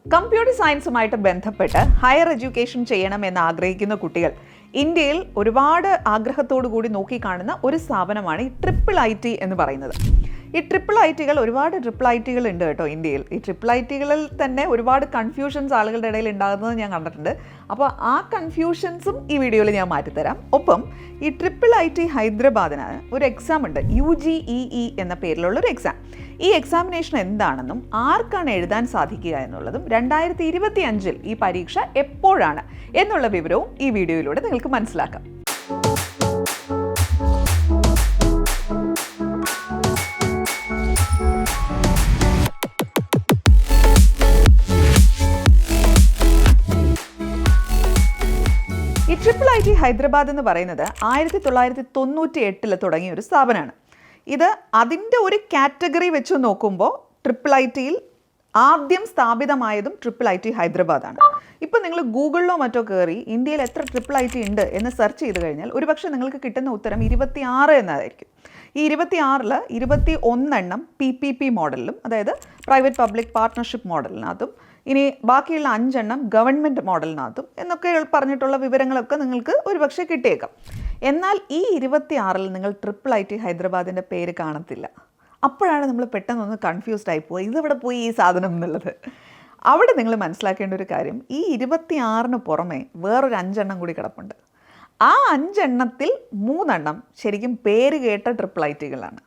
Computer സയൻസുമായിട്ട് ബന്ധപ്പെട്ട് higher education ചെയ്യണമെന്ന് ആഗ്രഹിക്കുന്ന കുട്ടികൾ ഇന്ത്യയിൽ ഒരുപാട് ആഗ്രഹത്തോടു കൂടി നോക്കിക്കാണുന്ന ഒരു സ്ഥാപനമാണ് ഈ ട്രിപ്പിൾ IT എന്ന് പറയുന്നത്. ഈ ട്രിപ്പിൾ ITകൾ ഒരുപാട് ട്രിപ്പിൾ ITകൾ ഉണ്ട് കേട്ടോ ഇന്ത്യയിൽ. ഈ ട്രിപ്പിൾ ITകളിൽ തന്നെ ഒരുപാട് കൺഫ്യൂഷൻസ് ആളുകളുടെ ഇടയിൽ ഉണ്ടാകുന്നത് ഞാൻ കണ്ടിട്ടുണ്ട്. അപ്പോൾ ആ കൺഫ്യൂഷൻസും ഈ വീഡിയോയിൽ ഞാൻ മാറ്റിത്തരാം. ഒപ്പം ഈ ട്രിപ്പിൾ IT ഹൈദരാബാദിന് ഒരു എക്സാം ഉണ്ട്, UGEE എന്ന പേരിലുള്ളൊരു എക്സാം. ഈ എക്സാമിനേഷൻ എന്താണെന്നും ആർക്കാണ് എഴുതാൻ സാധിക്കുക എന്നുള്ളതും 2025 ഈ പരീക്ഷ എപ്പോഴാണ് എന്നുള്ള വിവരവും ഈ വീഡിയോയിലൂടെ നിങ്ങൾക്ക് മനസ്സിലാക്കാം. ഈ ട്രിപ്പിൾ IT ഹൈദരാബാദ് എന്ന് പറയുന്നത് 1998 തുടങ്ങിയ ഒരു സ്ഥാപനമാണ്. ഇത് അതിൻ്റെ ഒരു കാറ്റഗറി വെച്ച് നോക്കുമ്പോൾ ട്രിപ്പിൾ ITയിൽ ആദ്യം സ്ഥാപിതമായതും ട്രിപ്പിൾ IT ഹൈദരാബാദാണ്. ഇപ്പോൾ നിങ്ങൾ ഗൂഗിളിലോ മറ്റോ കയറി ഇന്ത്യയിൽ എത്ര ട്രിപ്പിൾ IT ഉണ്ട് എന്ന് സെർച്ച് ചെയ്ത് കഴിഞ്ഞാൽ ഒരുപക്ഷെ നിങ്ങൾക്ക് കിട്ടുന്ന ഉത്തരം 26 എന്നതായിരിക്കും. ഈ 26-ൽ 21 എണ്ണം PPP മോഡലിലും, അതായത് പ്രൈവറ്റ് പബ്ലിക് പാർട്ട്ണർഷിപ്പ് മോഡലിനകത്തും, ഇനി ബാക്കിയുള്ള 5 എണ്ണം ഗവൺമെൻറ് മോഡലിനകത്തും എന്നൊക്കെ പറഞ്ഞിട്ടുള്ള വിവരങ്ങളൊക്കെ നിങ്ങൾക്ക് ഒരുപക്ഷെ കിട്ടിയേക്കാം. എന്നാൽ ഈ 26-ൽ നിങ്ങൾ ട്രിപ്പിൾ IT ഹൈദരാബാദിൻ്റെ പേര് കാണത്തില്ല. അപ്പോഴാണ് നമ്മൾ പെട്ടെന്നൊന്ന് കൺഫ്യൂസ്ഡ് ആയി പോയി, ഇതെവിടെ പോയി ഈ സാധനം എന്നുള്ളത്. അവിടെ നിങ്ങൾ മനസ്സിലാക്കേണ്ട ഒരു കാര്യം, ഈ 26-ന് പുറമെ വേറൊരു 5 എണ്ണം കൂടി കിടപ്പുണ്ട്. ആ 5 എണ്ണത്തിൽ 3 എണ്ണം ശരിക്കും പേര് കേട്ട ട്രിപ്പിൾ ITകളാണ്.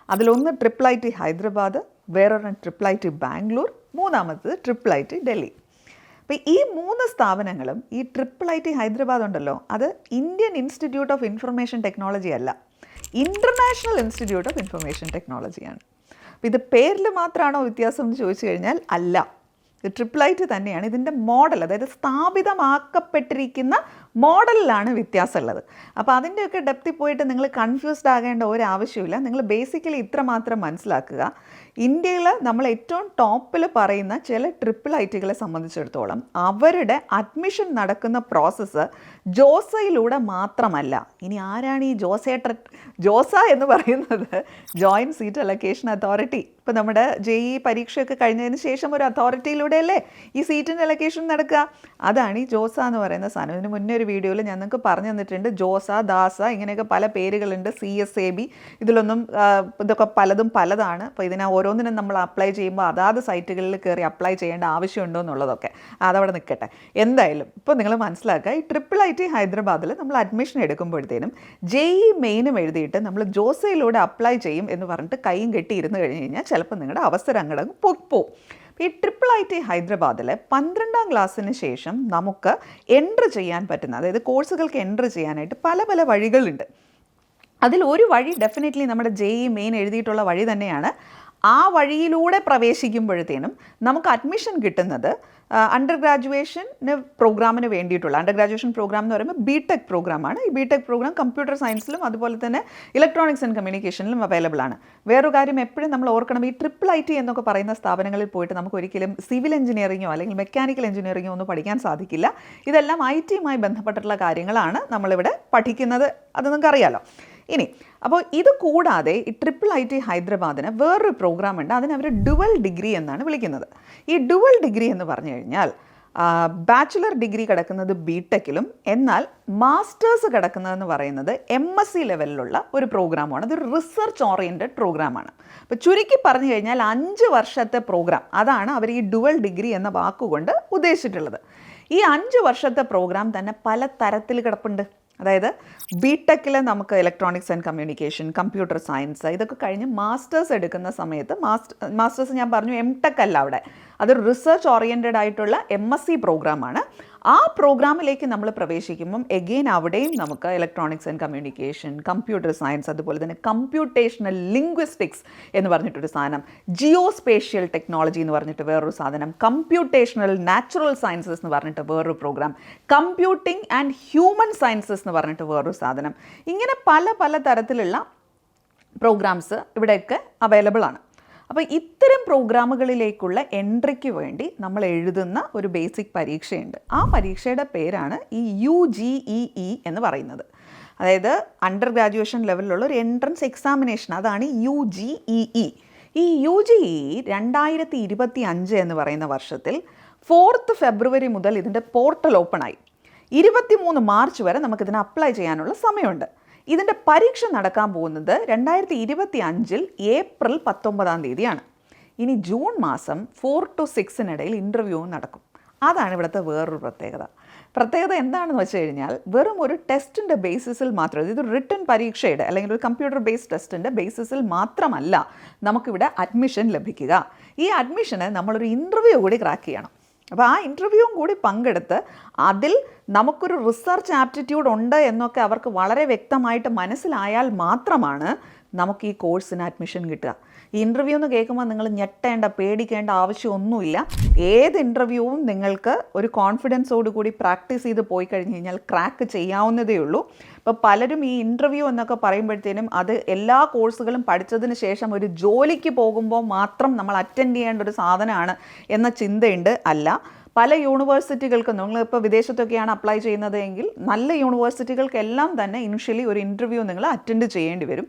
അതിലൊന്ന് ട്രിപ്പിൾ IT ഹൈദരാബാദ്, വേറൊരെണ്ണം ട്രിപ്പിൾ IT ബാംഗ്ലൂർ, മൂന്നാമത്തത് ട്രിപ്പിൾ IT ഡൽഹി. അപ്പോൾ ഈ 3 സ്ഥാപനങ്ങളും, ഈ ട്രിപ്പിൾ IT ഹൈദരാബാദ് ഉണ്ടല്ലോ, അത് Indian institute of information technology അല്ല, ഇൻ്റർനാഷണൽ ഇൻസ്റ്റിറ്റ്യൂട്ട് ഓഫ് ഇൻഫർമേഷൻ ടെക്നോളജിയാണ്. അപ്പോൾ ഇത് പേരിൽ മാത്രമാണോ വ്യത്യാസം എന്ന് ചോദിച്ചു കഴിഞ്ഞാൽ അല്ല, ഇത് ട്രിപ്പിൾ IT തന്നെയാണ്. ഇതിൻ്റെ മോഡൽ, അതായത് സ്ഥാപിതമാക്കപ്പെട്ടിരിക്കുന്ന മോഡലിലാണ് വ്യത്യാസമുള്ളത്. അപ്പോൾ അതിൻ്റെയൊക്കെ ഡെപ്തിൽ പോയിട്ട് നിങ്ങൾ കൺഫ്യൂസ്ഡ് ആകേണ്ട ഒരാവശ്യമില്ല. നിങ്ങൾ ബേസിക്കലി ഇത്ര മാത്രം മനസ്സിലാക്കുക, ഇന്ത്യയിൽ നമ്മൾ ഏറ്റവും ടോപ്പിൽ പറയുന്ന ചില ട്രിപ്പിൾ ITകളെ സംബന്ധിച്ചിടത്തോളം അവരുടെ അഡ്മിഷൻ നടക്കുന്ന പ്രോസസ്സ് ജോസയിലൂടെ മാത്രമല്ല. ഇനി ആരാണ് ഈ ജോസ എന്ന് പറയുന്നത്? Joint seat allocation authority. ഇപ്പോൾ നമ്മുടെ JEE പരീക്ഷയൊക്കെ കഴിഞ്ഞതിന് ശേഷം ഒരു അതോറിറ്റിയിലൂടെയല്ലേ ഈ സീറ്റിൻ്റെ അലൊക്കേഷൻ നടക്കുക. അതാണ് ഈ ജോസ എന്ന് പറയുന്ന സാധനം. ഇതിന് മുന്നേ ഒരു വീഡിയോയിൽ ഞാൻ നിങ്ങൾക്ക് പറഞ്ഞു തന്നിട്ടുണ്ട്. ജോസ, ദാസ, ഇങ്ങനെയൊക്കെ പല പേരുകളുണ്ട്. CSAB, ഇതിലൊന്നും ഇതൊക്കെ പലതും പലതാണ്. അപ്പോൾ ഇതിനെ ഓരോന്നിനും നമ്മൾ അപ്ലൈ ചെയ്യുമ്പോൾ അതാത് സൈറ്റുകളിൽ കയറി അപ്ലൈ ചെയ്യേണ്ട ആവശ്യമുണ്ടോ എന്നുള്ളതൊക്കെ അതവിടെ നിൽക്കട്ടെ. എന്തായാലും ഇപ്പോൾ നിങ്ങൾ മനസ്സിലാക്കുക, ഈ ട്രിപ്പിൾ IT ഹൈദരാബാദിൽ നമ്മൾ അഡ്മിഷൻ എടുക്കുമ്പോഴത്തേനും JEE മെയിനും എഴുതിയിട്ട് നമ്മൾ ജോസയിലൂടെ അപ്ലൈ ചെയ്യും എന്ന് പറഞ്ഞിട്ട് കൈയും കെട്ടി ഇരുന്ന് കഴിഞ്ഞ് കഴിഞ്ഞാൽ ചിലപ്പോൾ നിങ്ങളുടെ അവസരം അങ്ങോട്ട് പോവും. ഈ ട്രിപ്പിൾ IT ഹൈദരാബാദിൽ 12ാം ക്ലാസ്സിന് ശേഷം നമുക്ക് എൻട്രി ചെയ്യാൻ പറ്റുന്ന, അതായത് കോഴ്സുകൾക്ക് എൻട്രി ചെയ്യാനായിട്ട് പല പല വഴികളുണ്ട്. അതിൽ ഒരു വഴി ഡെഫിനറ്റ്ലി നമ്മുടെ JEE മെയിൻ എഴുതിയിട്ടുള്ള വഴി തന്നെയാണ്. ആ വഴിയിലൂടെ പ്രവേശിക്കുമ്പോഴത്തേനും നമുക്ക് അഡ്മിഷൻ കിട്ടുന്നത് അണ്ടർ ഗ്രാജുവേഷന് പ്രോഗ്രാമിന് വേണ്ടിയിട്ടുള്ള, അണ്ടർ ഗ്രാജുവേഷൻ പ്രോഗ്രാം എന്ന് പറയുമ്പോൾ BTech പ്രോഗ്രാമാണ്. ഈ BTech പ്രോഗ്രാം കമ്പ്യൂട്ടർ സയൻസിലും അതുപോലെ തന്നെ ഇലക്ട്രോണിക്സ് ആൻഡ് കമ്മ്യൂണിക്കേഷനിലും അവൈലബിൾ ആണ്. വേറൊരു കാര്യം എപ്പോഴും നമ്മൾ ഓർക്കണം, ഈ ട്രിപ്പിൾ IT എന്നൊക്കെ പറയുന്ന സ്ഥാപനങ്ങളിൽ പോയിട്ട് നമുക്ക് ഒരിക്കലും സിവിൽ എഞ്ചിനീയറിങ്ങോ അല്ലെങ്കിൽ മെക്കാനിക്കൽ എഞ്ചിനീയറിങ്ങോ ഒന്നും പഠിക്കാൻ സാധിക്കില്ല. ഇതെല്ലാം IT-യുമായി ബന്ധപ്പെട്ടിട്ടുള്ള കാര്യങ്ങളാണ് നമ്മളിവിടെ പഠിക്കുന്നത്, അത് നിങ്ങൾക്കറിയാലോ. ഇനി അപ്പോൾ ഇത് കൂടാതെ ഈ ട്രിപ്പിൾ IT ഹൈദരാബാദിന് വേറൊരു പ്രോഗ്രാം ഉണ്ട്. അതിന് അവർ ഡുവൽ ഡിഗ്രി എന്നാണ് വിളിക്കുന്നത്. ഈ ഡുവൽ ഡിഗ്രി എന്ന് പറഞ്ഞു കഴിഞ്ഞാൽ ബാച്ചുലർ ഡിഗ്രി കിടക്കുന്നത് BTechലും, എന്നാൽ മാസ്റ്റേഴ്സ് കിടക്കുന്നതെന്ന് പറയുന്നത് MSc ലെവലിലുള്ള ഒരു പ്രോഗ്രാമാണ്. അതൊരു റിസർച്ച് ഓറിയൻറ്റഡ് പ്രോഗ്രാമാണ്. അപ്പോൾ ചുരുക്കി പറഞ്ഞു കഴിഞ്ഞാൽ 5 വർഷത്തെ പ്രോഗ്രാം, അതാണ് അവർ ഈ ഡുവൽ ഡിഗ്രി എന്ന വാക്കുകൊണ്ട് ഉദ്ദേശിച്ചിട്ടുള്ളത്. ഈ 5 വർഷത്തെ പ്രോഗ്രാം തന്നെ പല തരത്തിൽ കിടപ്പുണ്ട്. അതായത് BTechൽ നമുക്ക് electronics and communication, computer science, ഇതൊക്കെ കഴിഞ്ഞ് മാസ്റ്റേഴ്സ് എടുക്കുന്ന സമയത്ത് മാസ്റ്റേഴ്സ് ഞാൻ പറഞ്ഞു MTech അല്ല, അവിടെ അതൊരു റിസർച്ച് ഓറിയൻറ്റഡ് ആയിട്ടുള്ള MSc പ്രോഗ്രാമാണ്. ആ പ്രോഗ്രാമിലേക്ക് നമ്മൾ പ്രവേശിക്കുമ്പം എഗെയിൻ അവിടെയും നമുക്ക് electronics and communication, computer science, അതുപോലെ തന്നെ കമ്പ്യൂട്ടേഷണൽ ലിംഗ്വിസ്റ്റിക്സ് എന്ന് പറഞ്ഞിട്ടൊരു സാധനം, ജിയോസ്പേഷ്യൽ ടെക്നോളജി എന്ന് പറഞ്ഞിട്ട് വേറൊരു സാധനം, കമ്പ്യൂട്ടേഷണൽ നാച്ചുറൽ സയൻസസ് എന്ന് പറഞ്ഞിട്ട് വേറൊരു programme, computing and human sciences എന്ന് പറഞ്ഞിട്ട് വേറൊരു സാധനം, ഇങ്ങനെ പല പല തരത്തിലുള്ള പ്രോഗ്രാംസ് ഇവിടെയൊക്കെ അവൈലബിൾ ആണ്. അപ്പോൾ ഇത്തരം പ്രോഗ്രാമുകളിലേക്കുള്ള എൻട്രിക്ക് വേണ്ടി നമ്മൾ എഴുതുന്ന ഒരു ബേസിക് പരീക്ഷയുണ്ട്. ആ പരീക്ഷയുടെ പേരാണ് ഈ UGEE എന്ന് പറയുന്നത്. അതായത് അണ്ടർ ഗ്രാജുവേഷൻ ലെവലിലുള്ള ഒരു എൻട്രൻസ് എക്സാമിനേഷൻ, അതാണ് UGEE. ഈ UGEE 2025 എന്ന് പറയുന്ന വർഷത്തിൽ 4th ഫെബ്രുവരി മുതൽ ഇതിൻ്റെ പോർട്ടൽ ഓപ്പണായി. 23 മാർച്ച് വരെ നമുക്കിതിന് അപ്ലൈ ചെയ്യാനുള്ള സമയമുണ്ട്. ഇതിൻ്റെ പരീക്ഷ നടക്കാൻ പോകുന്നത് 2025 ഏപ്രിൽ 19 ഇനി ജൂൺ മാസം 4 to 6 ഇൻ്റർവ്യൂവും നടക്കും. അതാണ് ഇവിടുത്തെ വേറൊരു പ്രത്യേകത എന്താണെന്ന് വെച്ച് കഴിഞ്ഞാൽ വെറും ഒരു ടെസ്റ്റിൻ്റെ ബേസിസിൽ മാത്രം, ഇത് റിട്ടൺ പരീക്ഷയുടെ അല്ലെങ്കിൽ ഒരു കമ്പ്യൂട്ടർ ബേസ്ഡ് ടെസ്റ്റിൻ്റെ ബേസിസിൽ മാത്രമല്ല നമുക്കിവിടെ അഡ്മിഷൻ ലഭിക്കുക. ഈ അഡ്മിഷന് നമ്മളൊരു ഇൻ്റർവ്യൂ കൂടി ക്രാക്ക് ചെയ്യണം. അപ്പോൾ ആ ഇൻ്റർവ്യൂവും കൂടി പങ്കെടുത്ത് അതിൽ നമുക്കൊരു റിസർച്ച് ആപ്റ്റിറ്റ്യൂഡ് ഉണ്ട് എന്നൊക്കെ അവർക്ക് വളരെ വ്യക്തമായിട്ട് മനസ്സിലായാൽ മാത്രമാണ് നമുക്ക് ഈ കോഴ്സിന് അഡ്മിഷൻ കിട്ടുക. ഈ ഇൻ്റർവ്യൂ എന്ന് കേൾക്കുമ്പോൾ നിങ്ങൾ ഞെട്ടേണ്ട, പേടിക്കേണ്ട ആവശ്യമൊന്നുമില്ല. ഏത് ഇൻ്റർവ്യൂവും നിങ്ങൾക്ക് ഒരു കോൺഫിഡൻസോട് കൂടി പ്രാക്ടീസ് ചെയ്ത് പോയി കഴിഞ്ഞ് കഴിഞ്ഞാൽ ക്രാക്ക് ചെയ്യാവുന്നതേ ഉള്ളൂ. ഇപ്പോൾ പലരും ഈ ഇൻ്റർവ്യൂ എന്നൊക്കെ പറയുമ്പോഴത്തേനും അത് എല്ലാ കോഴ്സുകളും പഠിച്ചതിന് ശേഷം ഒരു ജോലിക്ക് പോകുമ്പോൾ മാത്രം നമ്മൾ അറ്റൻഡ് ചെയ്യേണ്ട ഒരു സാധനമാണ് എന്ന ചിന്തയുണ്ട്. അല്ല, പല യൂണിവേഴ്സിറ്റികൾക്കും നിങ്ങളിപ്പോൾ വിദേശത്തൊക്കെയാണ് അപ്ലൈ ചെയ്യുന്നത് എങ്കിൽ നല്ല യൂണിവേഴ്സിറ്റികൾക്കെല്ലാം തന്നെ ഇനിഷ്യലി ഒരു ഇൻ്റർവ്യൂ നിങ്ങൾ അറ്റൻഡ് ചെയ്യേണ്ടി വരും.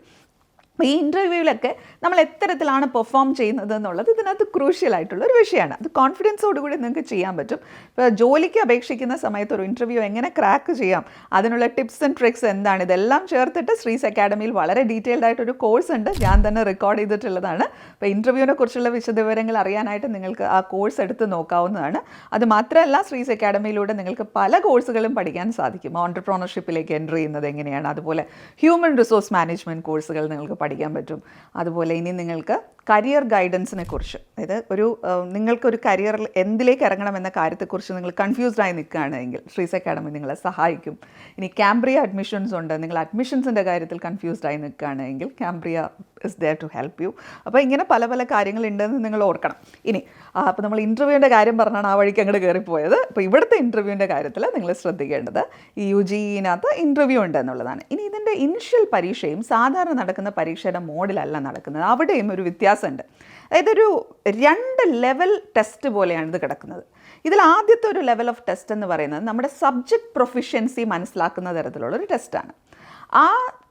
ഈ ഇൻ്റർവ്യൂവിലൊക്കെ നമ്മൾ എത്തരത്തിലാണ് പെർഫോം ചെയ്യുന്നത് എന്നുള്ളത് ഇതിനകത്ത് ക്രൂഷ്യലായിട്ടുള്ള ഒരു വിഷയമാണ്. അത് കോൺഫിഡൻസോടുകൂടി നിങ്ങൾക്ക് ചെയ്യാൻ പറ്റും. ഇപ്പോൾ ജോലിക്ക് അപേക്ഷിക്കുന്ന സമയത്ത് ഒരു ഇൻ്റർവ്യൂ എങ്ങനെ ക്രാക്ക് ചെയ്യാം, അതിനുള്ള ടിപ്സ് ആൻഡ് ട്രിക്സ് എന്താണ്, ഇതെല്ലാം ചേർത്തിട്ട് ശ്രീസ് അക്കാഡമിയിൽ വളരെ ഡീറ്റെയിൽഡ് ആയിട്ടൊരു കോഴ്സ് ഉണ്ട്. ഞാൻ തന്നെ റെക്കോർഡ് ചെയ്തിട്ടുള്ളതാണ്. അപ്പോൾ ഇൻ്റർവ്യൂവിനെ കുറിച്ചുള്ള വിശദവിവരങ്ങൾ അറിയാനായിട്ട് നിങ്ങൾക്ക് ആ കോഴ്സ് എടുത്ത് നോക്കാവുന്നതാണ്. അത് മാത്രമല്ല ശ്രീസ് അക്കാഡമിയിലൂടെ നിങ്ങൾക്ക് പല കോഴ്സുകളും പഠിക്കാൻ സാധിക്കും. ഓൺട്രപ്രണർഷിപ്പിലേക്ക് എൻ്റർ ചെയ്യുന്നത് എങ്ങനെയാണ്, അതുപോലെ ഹ്യൂമൻ റിസോഴ്സ് മാനേജ്മെൻറ്റ് കോഴ്സുകൾ നിങ്ങൾക്ക് പഠിക്കാൻ പറ്റും. അതുപോലെ ഇനി നിങ്ങൾക്ക് കരിയർ ഗൈഡൻസിനെ കുറിച്ച്, അതായത് നിങ്ങൾക്കൊരു കരിയറിൽ എന്തിലേക്ക് ഇറങ്ങണമെന്ന കാര്യത്തെക്കുറിച്ച് നിങ്ങൾ കൺഫ്യൂസ്ഡ് ആയി നിൽക്കുകയാണെങ്കിൽ ശ്രീസ് അക്കാഡമി നിങ്ങളെ സഹായിക്കും. ഇനി കാംബ്രിയ അഡ്മിഷൻസ് ഉണ്ട്. നിങ്ങൾ അഡ്മിഷൻസിൻ്റെ കാര്യത്തിൽ കൺഫ്യൂസ്ഡ് ആയി നിൽക്കുകയാണെങ്കിൽ Cambria is there to help you. അപ്പോൾ ഇങ്ങനെ പല പല കാര്യങ്ങളുണ്ടെന്ന് നിങ്ങൾ ഓർക്കണം. ഇനി അപ്പോൾ നമ്മൾ ഇൻ്റർവ്യൂവിൻ്റെ കാര്യം പറഞ്ഞാണ് ആ വഴിക്ക് അങ്ങോട്ട് കയറിപ്പോയത്. അപ്പോൾ ഇവിടുത്തെ ഇൻ്റർവ്യൂവിൻ്റെ കാര്യത്തിൽ നിങ്ങൾ ശ്രദ്ധിക്കേണ്ടത് ഈ UGEനകത്ത് ഇൻ്റർവ്യൂ ഉണ്ട് എന്നുള്ളതാണ്. ഇനി ഇതിൻ്റെ ഇനിഷ്യൽ പരീക്ഷയും സാധാരണ നടക്കുന്ന പരീക്ഷയുടെ മോഡിലല്ല നടക്കുന്നത്. അവിടെയും ഒരു വ്യത്യാസമുണ്ട്. അതായത് ഒരു 2 ലെവൽ ടെസ്റ്റ് പോലെയാണ് ഇത് കിടക്കുന്നത്. ഇതിൽ ആദ്യത്തെ ഒരു ലെവൽ ഓഫ് ടെസ്റ്റ് എന്ന് പറയുന്നത് നമ്മുടെ സബ്ജക്റ്റ് പ്രൊഫിഷ്യൻസി മനസ്സിലാക്കുന്ന തരത്തിലുള്ളൊരു ടെസ്റ്റാണ്. ആ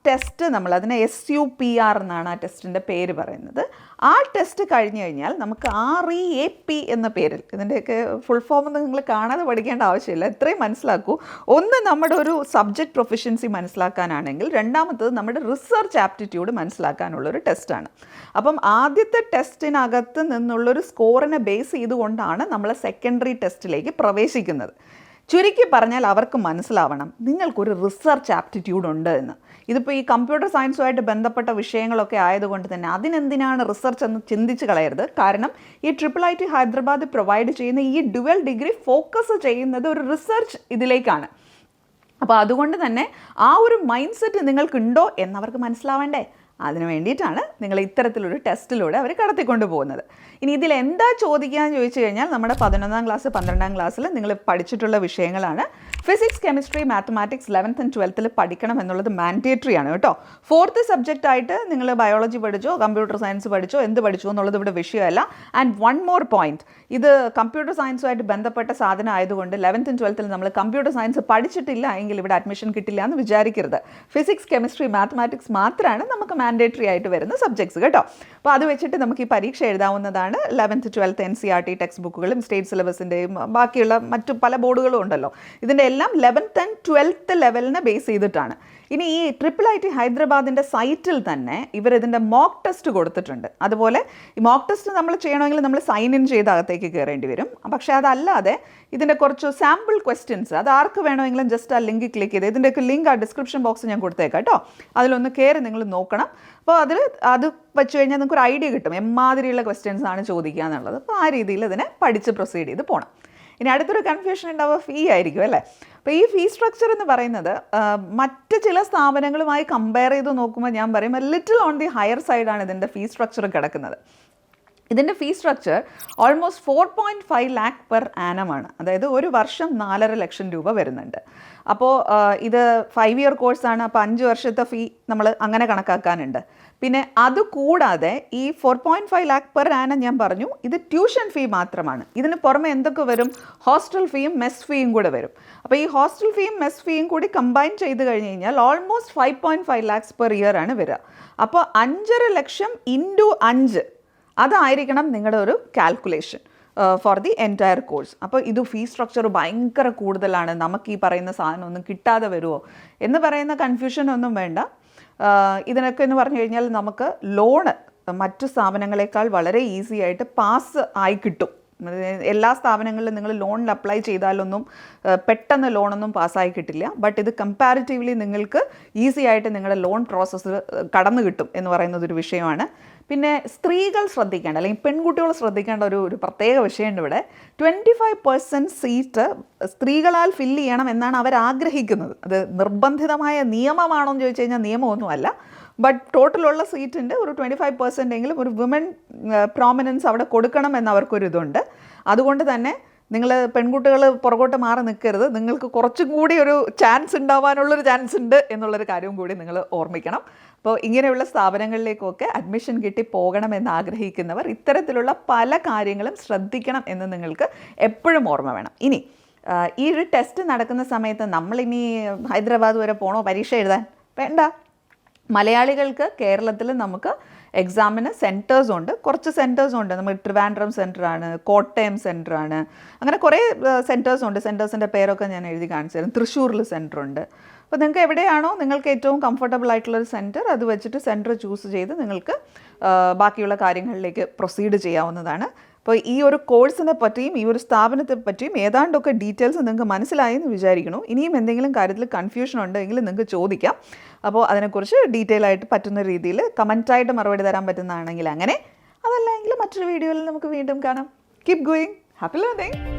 ടെസ്റ്റ് അതിനെ SUPR എന്നാണ് ആ ടെസ്റ്റിൻ്റെ പേര് പറയുന്നത്. ആ ടെസ്റ്റ് കഴിഞ്ഞ് കഴിഞ്ഞാൽ നമുക്ക് REAP എന്ന പേരിൽ, ഇതിൻ്റെയൊക്കെ ഫുൾ ഫോം ഒന്നും നിങ്ങൾ കാണാതെ പഠിക്കേണ്ട ആവശ്യമില്ല, എത്രയും മനസ്സിലാക്കൂ. ഒന്ന് നമ്മുടെ ഒരു സബ്ജക്റ്റ് പ്രൊഫിഷ്യൻസി മനസ്സിലാക്കാനാണെങ്കിൽ രണ്ടാമത്തത് നമ്മുടെ റിസർച്ച് ആപ്റ്റിറ്റ്യൂഡ് മനസ്സിലാക്കാനുള്ളൊരു ടെസ്റ്റാണ്. അപ്പം ആദ്യത്തെ ടെസ്റ്റിനകത്ത് നിന്നുള്ളൊരു സ്കോറിനെ ബേസ് ചെയ്തുകൊണ്ടാണ് നമ്മൾ സെക്കൻഡറി ടെസ്റ്റിലേക്ക് പ്രവേശിക്കുന്നത്. ചുരുക്കി പറഞ്ഞാൽ അവർക്ക് മനസ്സിലാവണം നിങ്ങൾക്കൊരു റിസർച്ച് ആപ്റ്റിറ്റ്യൂഡ് ഉണ്ട് എന്ന്. ഇതിപ്പോൾ ഈ കമ്പ്യൂട്ടർ സയൻസുമായിട്ട് ബന്ധപ്പെട്ട വിഷയങ്ങളൊക്കെ ആയതുകൊണ്ട് തന്നെ അതിനെന്തിനാണ് റിസർച്ച് എന്ന് ചിന്തിച്ച് കളയരുത്. കാരണം ഈ IIIT ഹൈദരാബാദ് പ്രൊവൈഡ് ചെയ്യുന്ന ഈ ഡ്യുവൽ ഡിഗ്രി ഫോക്കസ് ചെയ്യുന്നത് ഒരു റിസർച്ച് ഇതിലേക്കാണ്. അപ്പോൾ അതുകൊണ്ട് തന്നെ ആ ഒരു മൈൻഡ് സെറ്റ് നിങ്ങൾക്കുണ്ടോ എന്നവർക്ക് മനസ്സിലാവേണ്ടേ? അതിന് വേണ്ടിയിട്ടാണ് നിങ്ങൾ ഇത്തരത്തിലൊരു ടെസ്റ്റിലൂടെ അവർ കടത്തിക്കൊണ്ട് പോകുന്നത്. ഇനി ഇതിൽ എന്താ ചോദിക്കുകയെന്ന് ചോദിച്ചു കഴിഞ്ഞാൽ നമ്മുടെ 11ാം ക്ലാസ് 12ാം ക്ലാസ്സിൽ നിങ്ങൾ പഠിച്ചിട്ടുള്ള വിഷയങ്ങളാണ്. Physics, chemistry, mathematics 11th and 12th പഠിക്കണം എന്നുള്ളത് മാൻഡേറ്ററി ആണ് കേട്ടോ. 4th സബ്ജക്റ്റ് ആയിട്ട് നിങ്ങൾ ബയോളജി പഠിച്ചോ കമ്പ്യൂട്ടർ സയൻസ് പഠിച്ചോ എന്ത് പഠിച്ചോ എന്നുള്ളത് ഇവിടെ വിഷയമല്ല. ആൻഡ് വൺ മോർ പോയിന്റ്, ഇത് കമ്പ്യൂട്ടർ സയൻസുമായിട്ട് ബന്ധപ്പെട്ട സാധനം ആയതുകൊണ്ട് 11th and 12th നമ്മൾ കമ്പ്യൂട്ടർ സയൻസ് പഠിച്ചിട്ടില്ല എങ്കിൽ ഇവിടെ അഡ്മിഷൻ കിട്ടില്ല എന്ന് വിചാരിക്കരുത്. ഫിസിക്സ്, കെമിസ്ട്രി, മാത്തമാറ്റിക്സ് മാത്രമാണ് നമുക്ക് മാൻഡേറ്ററി ആയിട്ട് വരുന്ന സബ്ജക്ട്സ് കേട്ടോ. അപ്പോൾ അത് വെച്ചിട്ട് നമുക്ക് ഈ പരീക്ഷ എഴുതാവുന്നതാണ്. 11th, 12th NCERT ടെക്സ്റ്റ് ബുക്കുകളും സ്റ്റേറ്റ് സിലബസിൻ്റെയും ബാക്കിയുള്ള മറ്റു പല ബോർഡുകളും ഉണ്ടല്ലോ, ഇതിൻ്റെ എല്ലാം 11th and 12th ലെവലിനെ ബേസ് ചെയ്തിട്ടാണ്. ഇനി ഈ IIIT ഹൈദരാബാദിൻ്റെ സൈറ്റിൽ തന്നെ ഇവരിതിൻ്റെ മോക്ക് ടെസ്റ്റ് കൊടുത്തിട്ടുണ്ട്. അതുപോലെ ഈ മോക്ക് ടെസ്റ്റ് നമ്മൾ ചെയ്യണമെങ്കിൽ നമ്മൾ സൈൻ ഇൻ ചെയ്ത് അകത്തേക്ക് കയറേണ്ടി വരും. പക്ഷേ അതല്ലാതെ ഇതിൻ്റെ കുറച്ച് സാമ്പിൾ ക്വസ്റ്റ്യൻസ് അത് ആർക്ക് വേണമെങ്കിലും ജസ്റ്റ് ആ ലിങ്ക് ക്ലിക്ക് ചെയ്ത്, ഇതിൻ്റെയൊക്കെ ലിങ്ക് ആ ഡിസ്ക്രിപ്ഷൻ ബോക്സ് ഞാൻ കൊടുത്തേക്കാം കേട്ടോ, അതിലൊന്ന് കയറി നിങ്ങൾ നോക്കണം. അപ്പോൾ അത് വെച്ച് കഴിഞ്ഞാൽ നിങ്ങൾക്ക് ഒരു ഐഡിയ കിട്ടും എമ്മാതിരിയുള്ള ക്വസ്റ്റ്യൻസ് ആണ് ചോദിക്കുക എന്നുള്ളത്. അപ്പോൾ ആ രീതിയിൽ ഇതിനെ പഠിച്ച് പ്രൊസീഡ് ചെയ്ത് പോകണം. ഇനി അടുത്തൊരു കൺഫ്യൂഷൻ ഉണ്ടാവുക ഫീ ആയിരിക്കും അല്ലേ. അപ്പോൾ ഈ ഫീ സ്ട്രക്ചർ എന്ന് പറയുന്നത് മറ്റ് ചില സ്ഥാപനങ്ങളുമായി കമ്പയർ ചെയ്ത് നോക്കുമ്പോൾ ഞാൻ പറയും ലിറ്റിൽ ഓൺ ദി ഹയർ സൈഡാണ് ഇതിൻ്റെ ഫീ സ്ട്രക്ചർ കിടക്കുന്നത്. ഇതിൻ്റെ fee structure almost 4.5 lakh per ആനമാണ്. അതായത് ഒരു വർഷം 4.5 ലക്ഷം രൂപ വരുന്നുണ്ട്. അപ്പോൾ ഇത് 5 year കോഴ്സാണ്. അപ്പോൾ 5 വർഷത്തെ ഫീ നമ്മൾ അങ്ങനെ കണക്കാക്കാനുണ്ട്. പിന്നെ അതുകൂടാതെ ഈ 4.5 lakh പെർ ആനം ഞാൻ പറഞ്ഞു, ഇത് ട്യൂഷൻ ഫീ മാത്രമാണ്. ഇതിന് പുറമെ എന്തൊക്കെ വരും? ഹോസ്റ്റൽ ഫീയും മെസ് ഫീയും കൂടെ വരും. അപ്പോൾ ഈ ഹോസ്റ്റൽ ഫീയും മെസ് ഫീയും കൂടി കമ്പൈൻ ചെയ്ത് കഴിഞ്ഞ് കഴിഞ്ഞാൽ ഓൾമോസ്റ്റ് 5.5 lakhs പെർ ഇയർ ആണ് വരിക. അപ്പോൾ 5.5 ലക്ഷം ഇൻറ്റു 5 അതായിരിക്കണം നിങ്ങളുടെ ഒരു calculation. For the entire course. അപ്പോൾ ഇത് ഫീസ് സ്ട്രക്ചർ ഭയങ്കര കൂടുതലാണ്, നമുക്ക് ഈ പറയുന്ന സാധനമൊന്നും കിട്ടാതെ വരുമോ എന്ന് പറയുന്ന കൺഫ്യൂഷൻ ഒന്നും വേണ്ട. ഇതിനൊക്കെ എന്ന് പറഞ്ഞു കഴിഞ്ഞാൽ നമുക്ക് ലോണ് മറ്റു സ്ഥാപനങ്ങളെക്കാൾ വളരെ ഈസി ആയിട്ട് പാസ് ആയി കിട്ടും. എല്ലാ സ്ഥാപനങ്ങളിലും നിങ്ങൾ ലോണിൽ അപ്ലൈ ചെയ്താലൊന്നും പെട്ടെന്ന് ലോണൊന്നും പാസ്സായി കിട്ടില്ല. ബട്ട് ഇത് കമ്പാരിറ്റീവ്ലി നിങ്ങൾക്ക് ഈസി ആയിട്ട് നിങ്ങളുടെ ലോൺ പ്രോസസ്സ് കടന്നു കിട്ടും എന്ന് പറയുന്നതൊരു വിഷയമാണ്. പിന്നെ സ്ത്രീകൾ ശ്രദ്ധിക്കേണ്ട, അല്ലെങ്കിൽ പെൺകുട്ടികൾ ശ്രദ്ധിക്കേണ്ട ഒരു പ്രത്യേക വിഷയമുണ്ട് ഇവിടെ. 25% സീറ്റ് സ്ത്രീകളാൽ ഫില്ല് ചെയ്യണം എന്നാണ് അവർ ആഗ്രഹിക്കുന്നത്. അത് നിർബന്ധിതമായ നിയമമാണോ എന്ന് ചോദിച്ചു കഴിഞ്ഞാൽ നിയമമൊന്നുമല്ല. ബട്ട് ടോട്ടലുള്ള സീറ്റിൻ്റെ ഒരു 25% എങ്കിലും ഒരു വിമൻ പ്രോമിനൻസ് അവിടെ കൊടുക്കണം എന്നവർക്കൊരു ഇതുണ്ട്. അതുകൊണ്ട് തന്നെ നിങ്ങൾ പെൺകുട്ടികൾ പുറകോട്ട് മാറി നിൽക്കരുത്, നിങ്ങൾക്ക് കുറച്ചും കൂടി ഒരു ചാൻസ് ഉണ്ടാവാനുള്ളൊരു ചാൻസ് ഉണ്ട് എന്നുള്ളൊരു കാര്യവും കൂടി നിങ്ങൾ ഓർമ്മിക്കണം. അപ്പോൾ ഇങ്ങനെയുള്ള സ്ഥാപനങ്ങളിലേക്കൊക്കെ അഡ്മിഷൻ കിട്ടി പോകണമെന്ന് ആഗ്രഹിക്കുന്നവർ ഇത്തരത്തിലുള്ള പല കാര്യങ്ങളും ശ്രദ്ധിക്കണം എന്ന് നിങ്ങൾക്ക് എപ്പോഴും ഓർമ്മ വേണം. ഇനി ഈ ഒരു ടെസ്റ്റ് നടക്കുന്ന സമയത്ത് നമ്മളിനി ഹൈദരാബാദ് വരെ പോകണോ പരീക്ഷ എഴുതാൻ? വേണ്ട. മലയാളികൾക്ക് കേരളത്തിൽ നമുക്ക് എക്സാമിന് സെൻറ്റേഴ്സ് ഉണ്ട്, കുറച്ച് സെൻറ്റേഴ്സ് ഉണ്ട്. നമുക്ക് ട്രിവാൻഡ്രം സെൻറ്ററാണ്, കോട്ടയം സെൻറ്ററാണ്, അങ്ങനെ കുറേ സെൻറ്റേഴ്സ് ഉണ്ട്. സെൻറ്റേഴ്സിൻ്റെ പേരൊക്കെ ഞാൻ എഴുതി കാണിച്ചു തരും. തൃശ്ശൂരിൽ സെൻറ്ററുണ്ട്. അപ്പോൾ നിങ്ങൾക്ക് എവിടെയാണോ നിങ്ങൾക്ക് ഏറ്റവും കംഫർട്ടബിൾ ആയിട്ടുള്ളൊരു സെൻറ്റർ, അത് വെച്ചിട്ട് സെൻറ്റർ ചൂസ് ചെയ്ത് നിങ്ങൾക്ക് ബാക്കിയുള്ള കാര്യങ്ങളിലേക്ക് പ്രൊസീഡ് ചെയ്യാവുന്നതാണ്. അപ്പോൾ ഈ ഒരു കോഴ്സിനെ പറ്റിയും ഈ ഒരു സ്ഥാപനത്തെ പറ്റിയും ഏതാണ്ടൊക്കെ ഡീറ്റെയിൽസ് നിങ്ങൾക്ക് മനസ്സിലായി എന്ന് വിചാരിക്കുന്നു. ഇനിയും എന്തെങ്കിലും കാര്യത്തിൽ കൺഫ്യൂഷൻ ഉണ്ടെങ്കിൽ നിങ്ങൾക്ക് ചോദിക്കാം. അപ്പോൾ അതിനെക്കുറിച്ച് ഡീറ്റെയിൽ ആയിട്ട് പറ്റുന്ന രീതിയിൽ കമൻറ്റായിട്ട് മറുപടി തരാൻ പറ്റുന്നതാണെങ്കിൽ അങ്ങനെ, അതല്ലെങ്കിൽ മറ്റൊരു വീഡിയോയിൽ നമുക്ക് വീണ്ടും കാണാം. Keep going, happy learning.